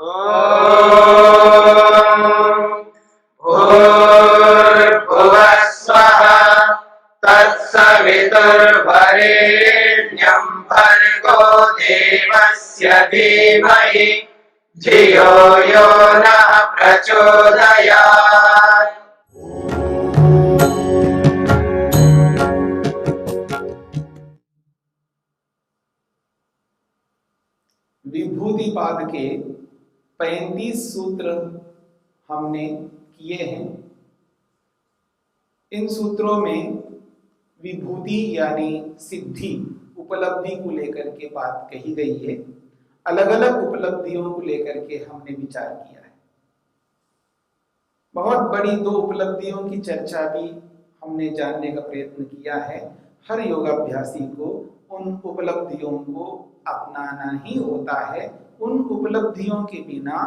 भूर्भुवः स्वः तत्सवितुर्वरेण्यं भर्गो देवस्य धीमहि धियो यो नः प्रचोदयात्। विभूतिपाद के 35 सूत्र हमने किए हैं। इन सूत्रों में विभूति यानी सिद्धि उपलब्धि को लेकर के बात कही गई है। अलग अलग उपलब्धियों को लेकर के हमने विचार किया है। बहुत बड़ी 2 उपलब्धियों की चर्चा भी हमने जानने का प्रयत्न किया है। हर योगाभ्यासी को उन उपलब्धियों को अपनाना ही होता है। उन उपलब्धियों के बिना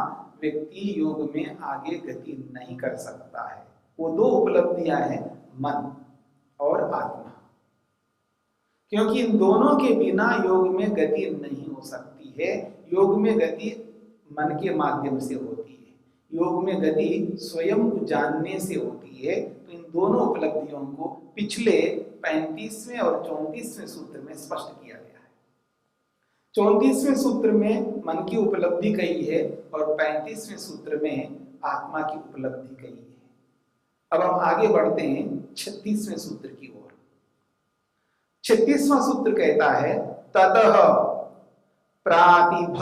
व्यक्ति योग में आगे गति नहीं कर सकता है। वो 2 उपलब्धियां हैं, मन और आत्मा। क्योंकि इन दोनों के बिना योग में गति नहीं हो सकती है। योग में गति मन के माध्यम से होती है। योग में गति स्वयं को जानने से होती है। तो इन दोनों उपलब्धियों को पिछले 35वें और 34वें सूत्र में स्पष्ट किया गया है। 34वें सूत्र में मन की उपलब्धि कही है और 35वें सूत्र में आत्मा की उपलब्धि कही है। अब हम आगे बढ़ते हैं 36वें सूत्र की ओर। 36वां सूत्र कहता है ततः प्रातिभ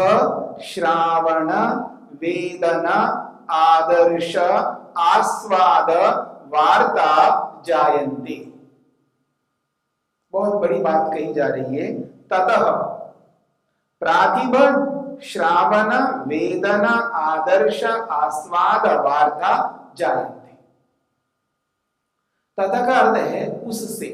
श्रावण वेदन आदर्श आस्वाद वार्ता जायन्ते। बहुत बड़ी बात कही जा रही है। ततः प्रातिभ श्रावण वेदन आदर्श आस्वाद वार्ता जायन्ते। ततः का अर्थ है उससे।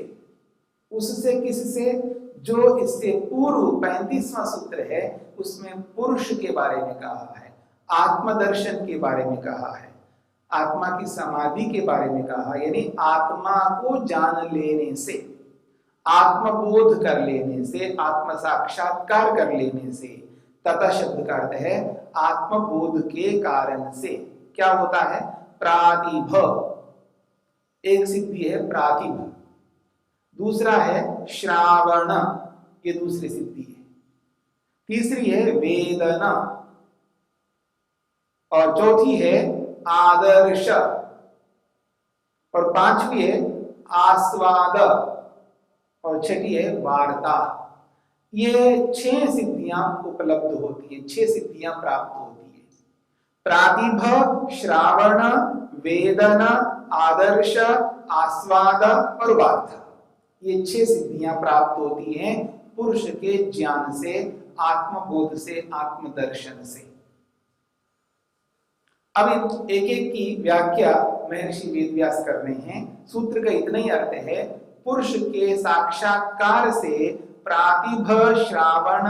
उससे किससे? जो इससे पूर्व 35वां सूत्र है उसमें पुरुष के बारे में कहा है, आत्मदर्शन के बारे में कहा है, आत्मा की समाधि के बारे में कहा, यानी आत्मा को जान लेने से, आत्मबोध कर लेने से, आत्म साक्षात्कार कर लेने से। तथा शब्द का अर्थ है आत्मबोध के कारण से क्या होता है? प्रातिभ, एक सिद्धि है प्रातिभ, दूसरा है श्रावण, ये दूसरी सिद्धि है, तीसरी है वेदना और चौथी है आदर्श और 5वीं है आस्वाद और 6ठी है वार्ता। ये 6 सिद्धियां उपलब्ध होती है, 6 सिद्धियां प्राप्त होती है। प्रातिभ श्रावण वेदन आदर्श आस्वाद और वार्ता, ये 6 सिद्धियां प्राप्त होती हैं पुरुष के ज्ञान से, आत्मबोध से, आत्मदर्शन से। अब एक एक की व्याख्या महर्षि वेदव्यास कर रहे हैं। सूत्र का इतना ही अर्थ है पुरुष के साक्षात्कार से प्रातिभ श्रावण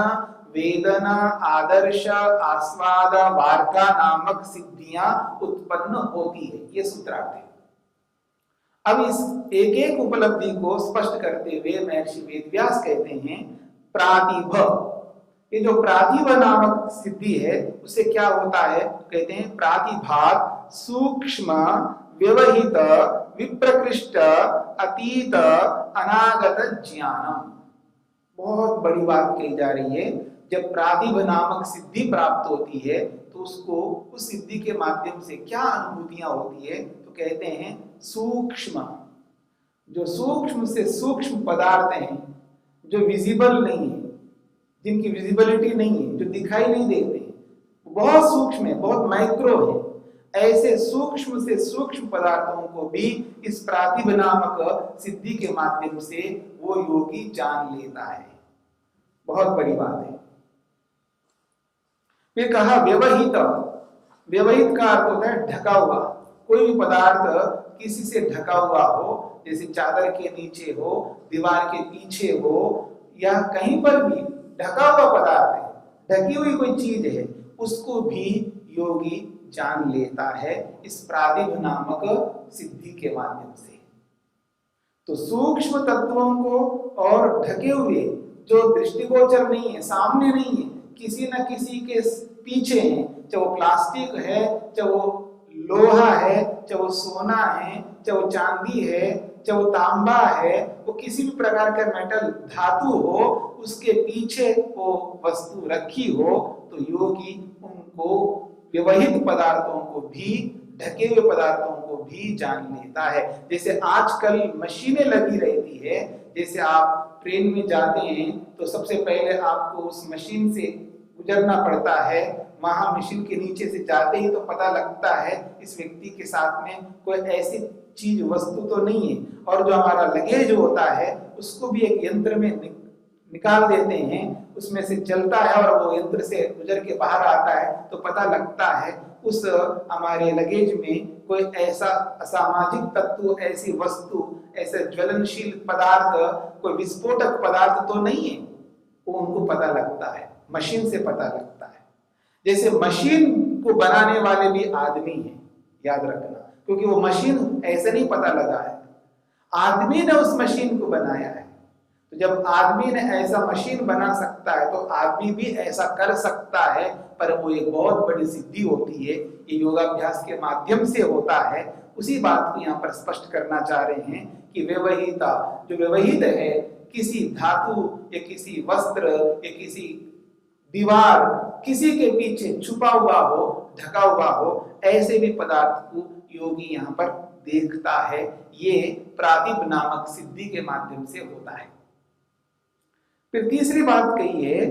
वेदन आदर्श आस्वाद वार्ता नामक सिद्धियां उत्पन्न होती है। ये सूत्रार्थ है। अब इस एक एक उपलब्धि को स्पष्ट करते हुए महर्षि वेदव्यास कहते हैं प्रातिभ, ये जो प्रातिभ नामक सिद्धि है उससे क्या होता है? कहते हैं प्रातिभाग सूक्ष्म व्यवहित विप्रकृष्ट अतीत अनागत ज्ञानम। बहुत बड़ी बात कही जा रही है। जब प्रातिभ नामक सिद्धि प्राप्त होती है तो उसको उस सिद्धि के माध्यम से क्या अनुभूतियां होती है? तो कहते हैं सूक्ष्म, जो सूक्ष्म से सूक्ष्म पदार्थ हैं, जो विजिबल नहीं है, जिनकी विजिबिलिटी नहीं है, जो दिखाई नहीं देते, बहुत सूक्ष्म है, बहुत माइक्रो है, ऐसे सूक्ष्म से सूक्ष्म पदार्थों को भी इस प्रातिभ नामक सिद्धि के माध्यम से वो योगी जान लेता है। बहुत बड़ी बात है। फिर कहा व्यवहित, व्यवहित का अर्थ होता है ढका हुआ। कोई भी पदार्थ किसी से ढका हुआ हो, जैसे चादर के नीचे हो, दीवार के पीछे हो, या कहीं पर भी ढका हुआ पदार्थ है, ढकी हुई कोई चीज है, उसको भी योगी जान लेता है इस प्रातिभ नामक सिद्धि के माध्यम से। तो सूक्ष्म तत्वों को और ढके हुए जो दृष्टिगोचर नहीं है, सामने नहीं है, किसी न किसी के पीछे हैं, चाहे वो प्लास्टिक है, चाहे वो लोहा है, चाहे वो सोना है, चाहे वो चांदी है, चाहे वो तांबा है, वो किसी भी प्रकार का मेटल धातु हो, उसके पीछे वो वस्तु रखी हो, तो योगी उनको व्यवहित पदार्थों को भी, ढके हुए पदार्थों को भी जान लेता है। जैसे आजकल मशीनें लगी रहती है, जैसे आप ट्रेन में जाते हैं तो सबसे पहले आपको उस मशीन से गुजरना पड़ता है, वहां मशीन के नीचे से जाते ही तो पता लगता है इस व्यक्ति के साथ में कोई ऐसी चीज वस्तु तो नहीं है। और जो हमारा लगेज होता है उसको भी एक यंत्र में निकाल देते हैं, उसमें से चलता है और वो यंत्र से गुजर के बाहर आता है, तो पता लगता है उस हमारे लगेज में कोई ऐसा असामाजिक तत्व, ऐसी वस्तु, ऐसे ज्वलनशील पदार्थ, कोई विस्फोटक पदार्थ तो नहीं है। वो उनको पता लगता है, मशीन से पता लगता है। जैसे मशीन को बनाने वाले भी आदमी हैं, याद रखना, क्योंकि वो मशीन ऐसे नहीं पता लगा है, आदमी ने उस मशीन को बनाया है। तो जब आदमी ने ऐसा मशीन बना सकता है तो आदमी भी ऐसा कर सकता है, पर वो एक बहुत बड़ी सिद्धि होती है, ये योगाभ्यास के माध्यम से होता है। उसी बात को यहाँ पर स्पष्ट करना चाह रहे हैं कि व्यवहिता, जो व्यवहित है, किसी धातु या किसी वस्त्र या किसी दीवार, किसी के पीछे छुपा हुआ हो, ढका हुआ हो, ऐसे भी पदार्थ को योगी यहाँ पर देखता है। ये प्रातिभ नामक सिद्धि के माध्यम से होता है। फिर तीसरी बात कही है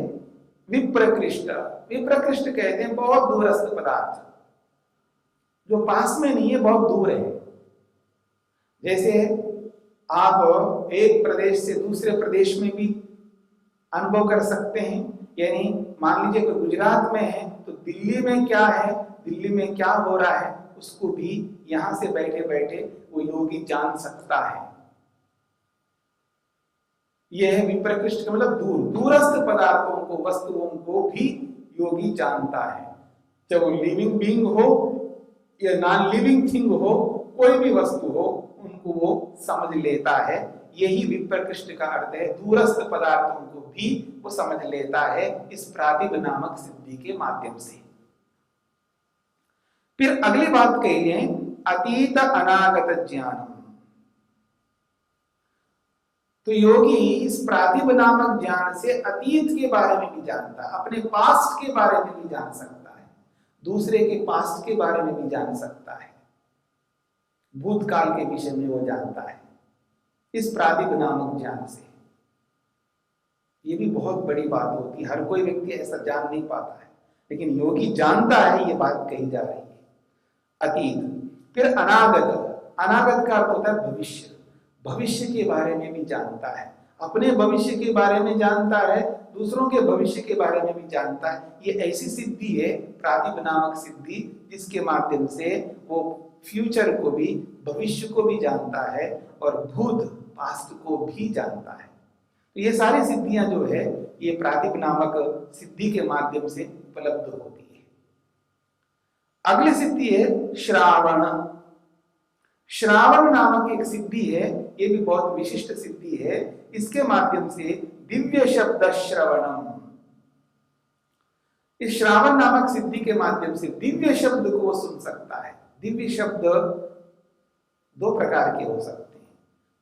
विप्रकृष्ट। विप्रकृष्ट कहते हैं बहुत दूरस्थ पदार्थ, जो पास में नहीं है, बहुत दूर है। जैसे आप एक प्रदेश से दूसरे प्रदेश में भी अनुभव कर सकते हैं, यानी मान लीजिए कोई गुजरात में है तो दिल्ली में क्या है, दिल्ली में क्या हो रहा है, उसको भी यहां से बैठे बैठे वो योगी जान सकता है। यह है विप्रकृष्ट का मतलब दूर, दूरस्थ पदार्थों को, वस्तुओं को भी योगी जानता है। चाहे वो लिविंग बीइंग हो या नॉन लिविंग थिंग हो, कोई भी वस्तु हो, उनको वो समझ लेता है। यही विप्रकृष्ट का अर्थ है, दूरस्थ पदार्थों को भी वो समझ लेता है इस प्रातिभ नामक सिद्धि के माध्यम से। फिर अगली बात कही है अतीत अनागत ज्ञानम। तो योगी इस प्रातिभ नामक ज्ञान से अतीत के बारे में भी जानता है, अपने पास्ट के बारे में भी जान सकता है, दूसरे के पास्ट के बारे में भी जान सकता है, भूतकाल के विषय में वो जानता है इस प्रातिभ नामक ज्ञान से। ये भी बहुत बड़ी बात होती है, हर कोई व्यक्ति ऐसा जान नहीं पाता है, लेकिन योगी जानता है, ये बात कही जा रही है। अतीत। फिर अनागत। अनागत का अर्थ होता है भविष्य, भविष्य के बारे में भी जानता है, अपने भविष्य के बारे में जानता है, दूसरों के भविष्य के बारे में भी जानता है। ये ऐसी सिद्धि है प्रातिभ नामक सिद्धि, जिसके माध्यम से वो फ्यूचर को भी, भविष्य को भी जानता है और भूत, पास्ट को भी जानता है। तो ये सारी सिद्धियां जो है ये प्रातिभ नामक सिद्धि के माध्यम से उपलब्ध होती है। अगली सिद्धि है श्रावण। श्रावण नामक एक सिद्धि है, ये भी बहुत विशिष्ट सिद्धि है। इसके माध्यम से दिव्य शब्द श्रवणम, इस श्रावण नामक सिद्धि के माध्यम से दिव्य शब्द को वो सुन सकता है। दिव्य शब्द दो प्रकार के हो सकते हैं।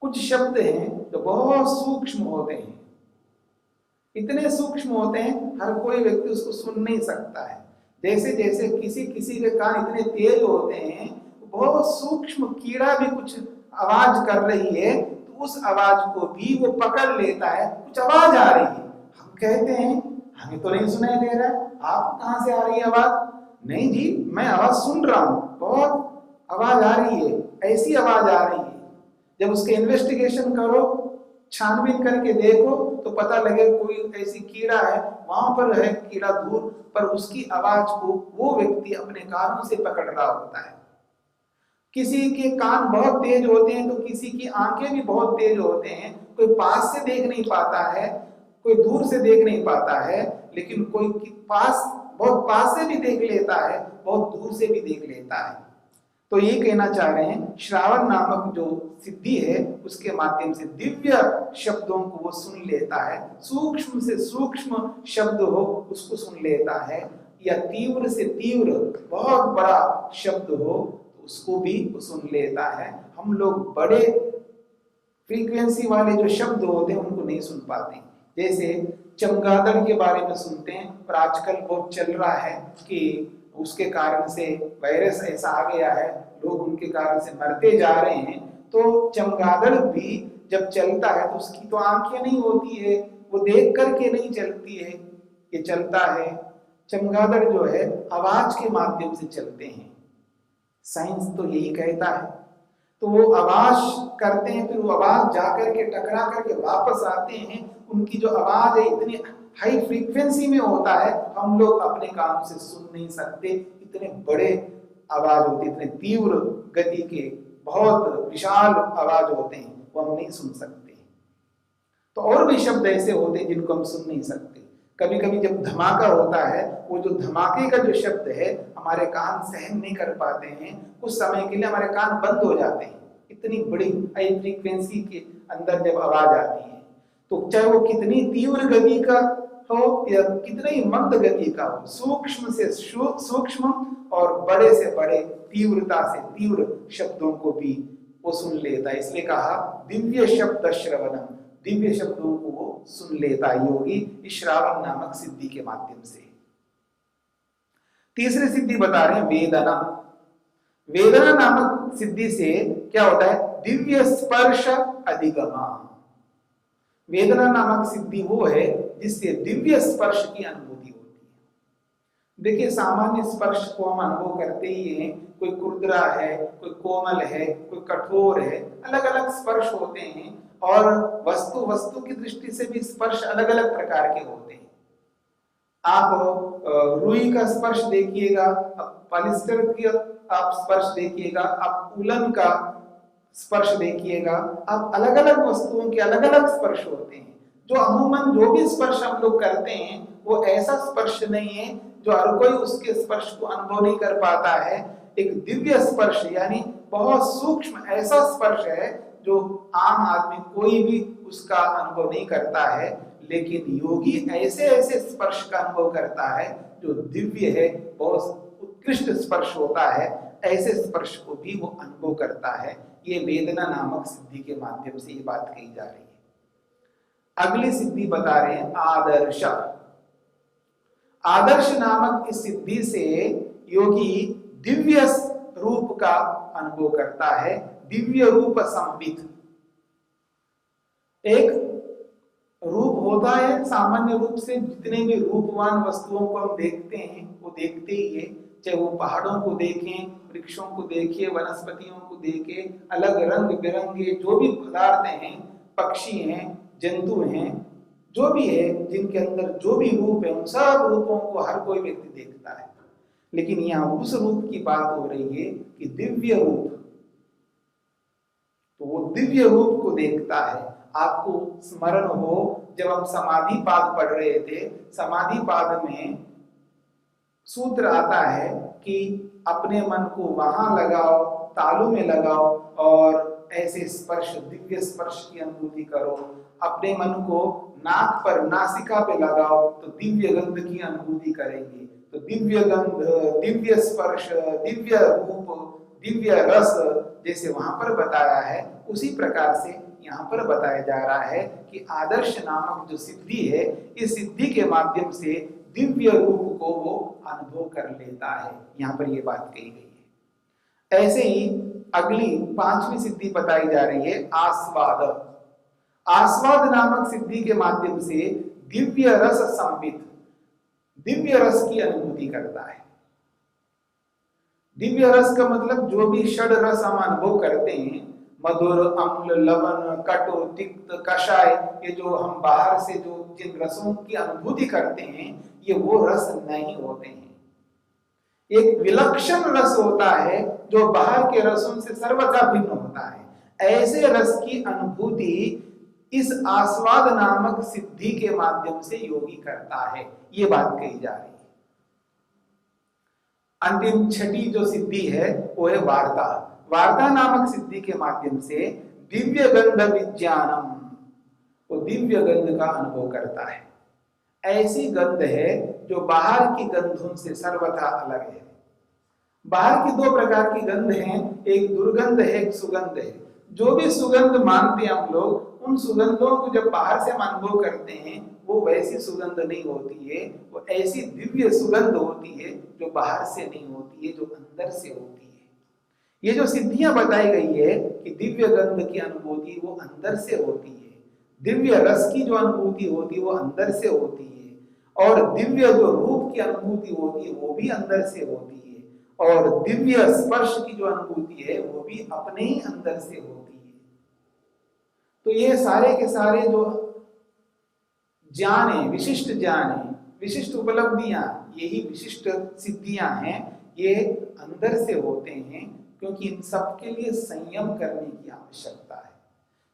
कुछ शब्द हैं जो बहुत सूक्ष्म होते हैं, इतने सूक्ष्म होते हैं हर कोई व्यक्ति उसको सुन नहीं सकता है। जैसे जैसे किसी किसी के कान इतने तेज होते हैं, बहुत सूक्ष्म कीड़ा भी कुछ आवाज कर रही है तो उस आवाज को भी वो पकड़ लेता है। कुछ आवाज आ रही है, हम कहते हैं हमें तो नहीं सुनाई दे रहा है, आप कहां से आ रही है आवाज? नहीं जी, मैं आवाज सुन रहा हूं, बहुत आवाज आ रही है, ऐसी आवाज आ रही है। जब उसके इन्वेस्टिगेशन करो, छानबीन करके देखो तो पता लगे कोई ऐसी कीड़ा है, वहां पर है कीड़ा दूर, पर उसकी आवाज को वो व्यक्ति अपने कानों से पकड़ रहा होता है। किसी के कान बहुत तेज होते हैं तो किसी की आंखें भी बहुत तेज होते हैं। कोई पास से देख नहीं पाता है, कोई दूर से देख नहीं पाता है, लेकिन कोई पास, बहुत पास से भी देख लेता है, बहुत दूर से भी देख लेता है। तो ये कहना चाह रहे हैं श्रावण नामक जो सिद्धि है उसके माध्यम से दिव्य शब्दों को वो सुन लेता है, सूक्ष्म से सूक्ष्म शब्द हो उसको सुन लेता है। या तीव्र से तीव्र बहुत बड़ा शब्द हो तो उसको भी वो सुन लेता है। हम लोग बड़े फ्रीक्वेंसी वाले जो शब्द होते हैं उनको नहीं सुन पाते, जैसे चमगादड़ के बारे में सुनते हैं, पर आजकल बहुत चल रहा है कि उसके कारण से वायरस ऐसा आ गया है, लोग उनके कारण से मरते जा रहे हैं। तो चमगादड़ भी जब चलता है तो उसकी तो आंखें नहीं होती है, वो देख करके नहीं चलती है, ये चलता है। चमगादड़ जो है आवाज के माध्यम से चलते हैं, साइंस तो यही कहता है। तो वो आवाज करते हैं, फिर वो आवाज जाकर के टकरा करके वापस आते हैं। उनकी जो आवाज है इतनी हाई फ्रीक्वेंसी में होता है, हम लोग अपने कान से सुन नहीं सकते। इतने बड़े आवाज होते, इतने तीव्र गति के बहुत विशाल आवाज होते हैं, वो हम नहीं सुन सकते। तो और भी शब्द ऐसे होते हैं जिनको हम सुन नहीं सकते। कभी कभी जब धमाका होता है, वो जो धमाके का जो शब्द है हमारे कान सहन नहीं कर पाते हैं, कुछ समय के लिए हमारे कान बंद हो जाते हैं। इतनी बड़ी हाई फ्रीक्वेंसी के अंदर जब आवाज आती है, तो चाहे वो कितनी तीव्र गति का हो या कितनी ही मंद गति का हो, सूक्ष्म से सूक्ष्म और बड़े से बड़े तीव्रता से तीव्र शब्दों को भी वो सुन लेता है। इसलिए कहा दिव्य शब्द श्रवणम, दिव्य शब्दों को वो सुन लेता योगी इस श्रावण नामक सिद्धि के माध्यम से। तीसरी सिद्धि बता रहे हैं वेदना। वेदना नामक सिद्धि से क्या होता है? दिव्य स्पर्श अधिगमा। वेदना नामक सिद्धि वो है जिससे दिव्य स्पर्श की अनुभूति होती है। देखिए, सामान्य स्पर्श को हम अनुभव करते ही हैं, कोई खुरदरा है, कोई कोमल है, कोई कठोर है, अलग अलग स्पर्श होते हैं। और वस्तु की दृष्टि से भी स्पर्श अलग अलग प्रकार के होते हैं। आप रुई का स्पर्श देखिएगा, आप पॉलिस्टर की आप स्पर्श देखिएगा, आप उलन का स्पर्श देखिएगा, आप अलग अलग वस्तुओं के अलग अलग स्पर्श होते हैं। जो अमूमन जो भी स्पर्श हम लोग करते हैं वो ऐसा स्पर्श नहीं है जो हर कोई उसके स्पर्श को अनुभव नहीं कर पाता है। एक दिव्य स्पर्श यानी बहुत सूक्ष्म ऐसा स्पर्श है जो आम आदमी कोई भी उसका अनुभव नहीं करता है, लेकिन योगी ऐसे ऐसे स्पर्श का अनुभव करता है जो दिव्य है, बहुत उत्कृष्ट स्पर्श होता है। ऐसे स्पर्श को भी वो अनुभव करता है। ये वेदना नामक सिद्धि के माध्यम से ये बात कही जा रही है। अगली सिद्धि बता रहे हैं आदर्श। आदर्श नामक इस सिद्धि से योगी दिव्य रूप का अनुभव करता है, दिव्य रूप संवित। एक रूप होता है, सामान्य रूप से जितने भी रूपवान वस्तुओं को हम देखते हैं वो देखते ही है, चाहे वो पहाड़ों को देखें, वृक्षों को देखिए, वनस्पतियों को देखें, अलग रंग बिरंगे जो भी पदार्थ हैं, पक्षी हैं, जंतु हैं, जो भी है, जिनके अंदर जो भी रूप है, उन सब रूपों को हर कोई व्यक्ति देखता है। लेकिन यहाँ उस रूप की बात हो रही है कि दिव्य रूप, तो वो दिव्य रूप को देखता है। आपको स्मरण हो, जब हम समाधि पाद पढ़ रहे थे, समाधि पाद में सूत्र आता है कि अपने मन को वहां लगाओ, तालु में लगाओ और ऐसे स्पर्श, दिव्य स्पर्श की अनुभूति करो। अपने मन को नाक पर, नासिका पे लगाओ तो दिव्य गंध की अनुभूति करेंगे। तो दिव्य गंध, दिव्य स्पर्श, दिव्य रूप, दिव्य रस जैसे वहां पर बताया है, उसी प्रकार से यहाँ पर बताया जा रहा है कि आदर्श नामक जो सिद्धि है, इस सिद्धि के माध्यम से दिव्य रूप को वो अनुभव कर लेता है। यहाँ पर ये बात कही गई है। ऐसे ही अगली पांचवी सिद्धि बताई जा रही है आस्वाद। आस्वाद नामक सिद्धि के माध्यम से दिव्य रस संवित, दिव्य रस की अनुभूति करता है। दिव्य रस का मतलब जो भी षड रस हम अनुभव करते हैं, मधुर, अम्ल, लवण, कटु, तिक्त, कषाय, ये जो हम बाहर से जो जिन रसों की अनुभूति करते हैं, ये वो रस नहीं होते हैं। एक विलक्षण रस होता है जो बाहर के रसों से सर्वथा भिन्न होता है। ऐसे रस की अनुभूति इस आस्वाद नामक सिद्धि के माध्यम से योगी करता है। ये बात कही जा रही है। अंतिम छठी जो सिद्धि है वो है वार्ता। वार्ता नामक सिद्धि के माध्यम से दिव्य गंध विज्ञानम, वो दिव्य गंध का अनुभव करता है। ऐसी गंध है जो बाहर की गंधों से सर्वथा अलग है। बाहर की दो प्रकार की गंध हैं, एक दुर्गंध है, एक सुगंध है। जो भी सुगंध मानते हैं हम लोग, उन सुगंधों को जब बाहर से हम अनुभव करते हैं वो वैसी सुगंध नहीं होती है, वो ऐसी दिव्य सुगंध होती है जो बाहर से नहीं होती है, जो अंदर से होती है। ये जो सिद्धियां बताई गई है कि दिव्य गंध की अनुभूति वो अंदर से होती है, दिव्य रस की जो अनुभूति होती है वो अंदर से होती है, और दिव्य जो रूप की अनुभूति होती है वो भी अंदर से होती है, और दिव्य स्पर्श की जो अनुभूति है वो भी अपने ही अंदर से होती है। तो ये सारे के सारे जो ज्ञान है, विशिष्ट ज्ञान है, विशिष्ट उपलब्धियां, यही विशिष्ट सिद्धियां हैं, ये अंदर से होते हैं, क्योंकि इन सब के लिए संयम करने की आवश्यकता है।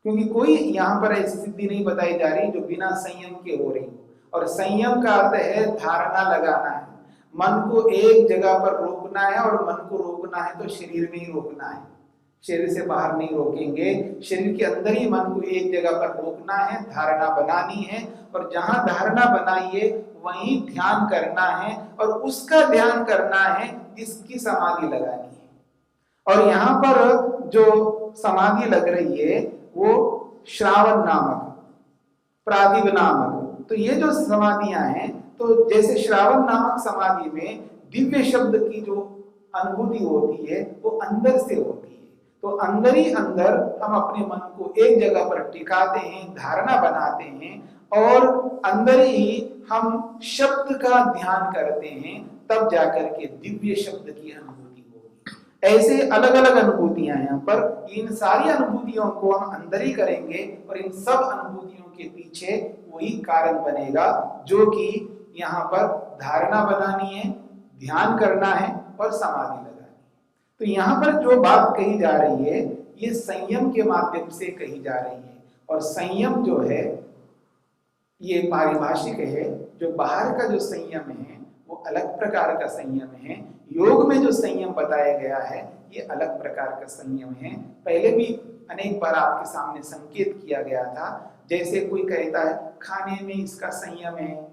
क्योंकि कोई यहाँ पर ऐसी सिद्धि नहीं बताई जा रही जो बिना संयम के हो रही हो। और संयम का अर्थ है धारणा लगाना है, मन को एक जगह पर रोकना है, और मन को रोकना है तो शरीर में ही रोकना है, शरीर से बाहर नहीं रोकेंगे, शरीर के अंदर ही मन को एक जगह पर रोकना है, धारणा बनानी है, और जहां धारणा बनाइए वहीं ध्यान करना है, और उसका ध्यान करना है जिसकी समाधि लगानी है। और यहाँ पर जो समाधि लग रही है वो श्रावण नामक, प्रादिभ नामक, तो ये जो समाधियां हैं, तो जैसे श्रावण नामक समाधि में दिव्य शब्द की जो अनुभूति होती है वो अंदर से होती है। तो अंदर ही अंदर हम अपने मन को एक जगह पर टिकाते हैं, धारणा बनाते हैं, और अंदर ही हम शब्द का ध्यान करते हैं, तब जाकर के दिव्य शब्द की अनुभूति होगी। ऐसे अलग अलग अनुभूतियां हैं यहाँ पर, इन सारी अनुभूतियों को हम अंदर ही करेंगे, और इन सब अनुभूतियों के पीछे वही कारण बनेगा जो कि यहाँ पर धारणा बनानी है, ध्यान करना है और समाधि लगानी है। तो यहाँ पर जो बात कही जा रही है ये संयम के माध्यम से कही जा रही है, और संयम जो है ये पारिभाषिक है। जो बाहर का जो संयम है वो अलग प्रकार का संयम है, योग में जो संयम बताया गया है ये अलग प्रकार का संयम है। पहले भी अनेक बार आपके सामने संकेत किया गया था, जैसे कोई कहता है खाने में इसका संयम है,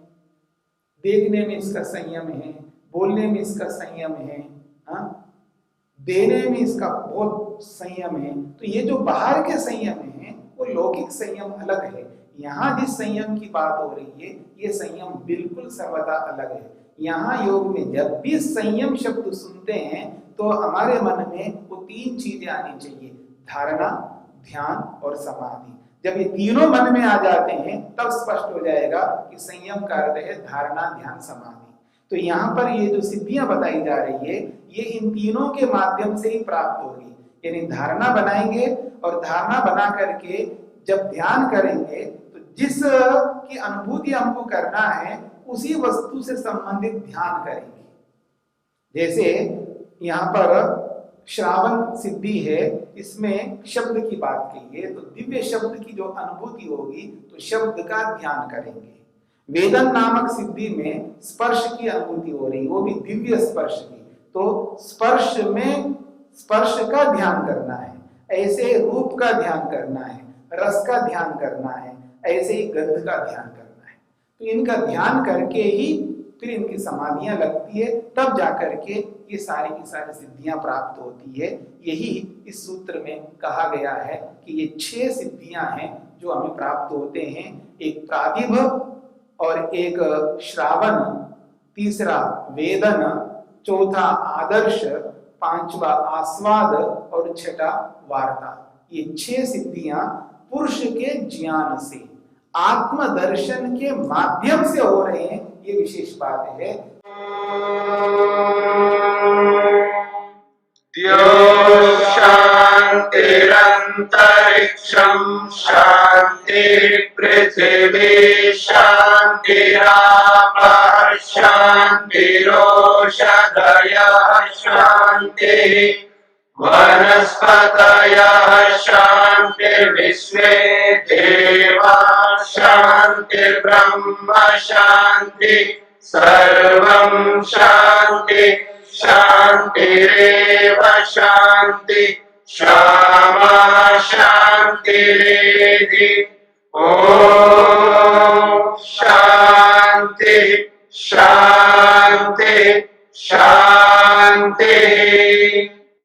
देखने में इसका संयम है, बोलने में इसका संयम है, देने में इसका बहुत संयम है। तो ये जो बाहर के संयम है वो लौकिक संयम अलग है। यहाँ जिस संयम की बात हो रही है ये संयम बिल्कुल सर्वथा अलग है। यहाँ योग में जब भी संयम शब्द सुनते हैं तो हमारे मन में वो तीन चीजें आनी चाहिए, धारणा, ध्यान और समाधि। जब ये तीनों मन में आ जाते हैं तब स्पष्ट हो जाएगा कि संयम का अर्थ है धारणा, ध्यान, समाधि। तो यहाँ पर ये जो सिद्धियां बताई जा रही है ये इन तीनों के माध्यम से ही प्राप्त होगी। यानी धारणा बनाएंगे, और धारणा बना करके जब ध्यान करेंगे तो जिस की अनुभूति हमको करना है उसी वस्तु से संबंधित ध्यान करेंगे। जैसे यहाँ पर श्रावण सिद्धि है, इसमें शब्द की बात की है, तो दिव्य शब्द की जो अनुभूति होगी तो शब्द का ध्यान करेंगे। वेदन नामक सिद्धि में स्पर्श की अनुभूति हो रही, वो भी दिव्य स्पर्श की, तो स्पर्श में स्पर्श का ध्यान करना है, ऐसे रूप का ध्यान करना है, रस का ध्यान करना है, ऐसे ही गंध का ध्यान करना है। तो इनका ध्यान करके ही फिर इनकी समाधियां लगती है, तब जाकर के ये सारी की सारी सिद्धियां प्राप्त होती है। यही इस सूत्र में कहा गया है कि ये 6 सिद्धियां हैं जो हमें प्राप्त होते हैं। एक प्रादिभ, और एक श्रावण, तीसरा वेदन, चौथा आदर्श, पांचवा आस्वाद और छठा वार्ता। ये 6 सिद्धियां पुरुष के ज्ञान से, आत्मदर्शन के माध्यम से हो रहे हैं, ये विशेष बात है। शांतिरंतरिक्षं शांति पृथिवी शांतिरापः शांतिरोषधयः शांति वनस्पतयः शांतिर्विश्वे देवाः शांतिर्ब्रह्म शांति सर्वं शांति शांतिरेव शांति क्षमा शांतिरेधि। ओम शांति शांति शांति।